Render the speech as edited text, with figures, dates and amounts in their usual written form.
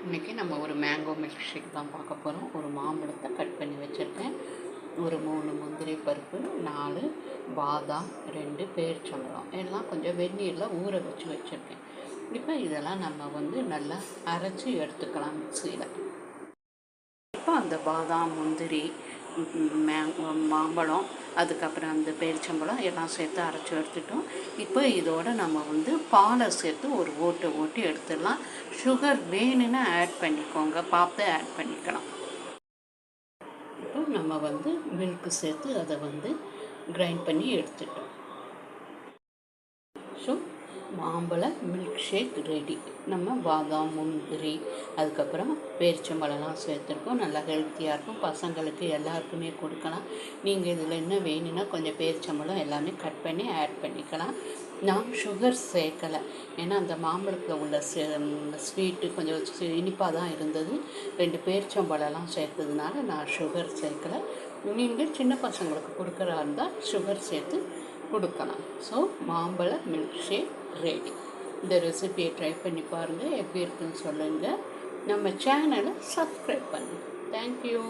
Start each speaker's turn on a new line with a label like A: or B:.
A: இன்றைக்கி நம்ம ஒரு மேங்கோ மில்க் ஷேக் தான் பார்க்க போகிறோம். ஒரு மாம்பழத்தை கட் பண்ணி வச்சுருக்கேன், ஒரு 3 முந்திரி பருப்பு, 4 பாதாம், 2 பேரிச்சம்பழம் எல்லாம் கொஞ்சம் வெந்நீரில் ஊற வச்சு வச்சுருக்கேன். இப்போ இதெல்லாம் நம்ம நல்லா அரைச்சி எடுத்துக்கலாம் மிக்சியில். இப்போ அந்த பாதாம், முந்திரி, மாம்பழம், அதுக்கப்புறம் அந்த பேரிச்சம்பழம் எல்லாம் சேர்த்து அரைச்சி எடுத்துட்டோம். இப்போ இதோடு நம்ம பாலை சேர்த்து ஒரு ஓட்டி எடுத்துடலாம். சுகர் வேணும்னா ஆட் பண்ணிக்கோங்க, பார்த்து ஆட் பண்ணிக்கலாம். இப்போ நம்ம மில்க்கு சேர்த்து அதை கிரைண்ட் பண்ணி எடுத்துட்டோம். ஸோ மாம்பழ மில்க் ஷேக் ரெடி. நம்ம பாதாம், முந்திரி, அதுக்கப்புறம் பேரிச்சம்பழம்லாம் சேர்த்துருக்கோம். நல்லா ஹெல்த்தியாக இருக்கும், பசங்களுக்கு எல்லாருக்குமே கொடுக்கலாம். நீங்கள் இதில் என்ன வேணும்னா கொஞ்சம் பேரிச்சம்பழம் எல்லாமே கட் பண்ணி ஆட் பண்ணிக்கலாம். நான் சுகர் சேர்க்கலை, ஏன்னா அந்த மாம்பழத்தில் உள்ள ஸ்வீட்டு கொஞ்சம் இனிப்பாக தான் இருந்தது. 2 பேரிச்சம்பழம்லாம் சேர்த்ததுனால நான் சுகர் சேர்க்கலை. நீங்கள் சின்ன பசங்களுக்கு கொடுக்குறா இருந்தால் சுகர் சேர்த்து கொடுக்கலாம். ஸோ மாம்பழ மில்க் ஷேக் ரெடி. இந்த ரெசிபியை ட்ரை பண்ணி பாருங்கள், எப்படி இருக்குன்னு சொல்லுங்கள். நம்ம சேனலை சப்ஸ்கிரைப் பண்ணுங்கள். தேங்க்யூ.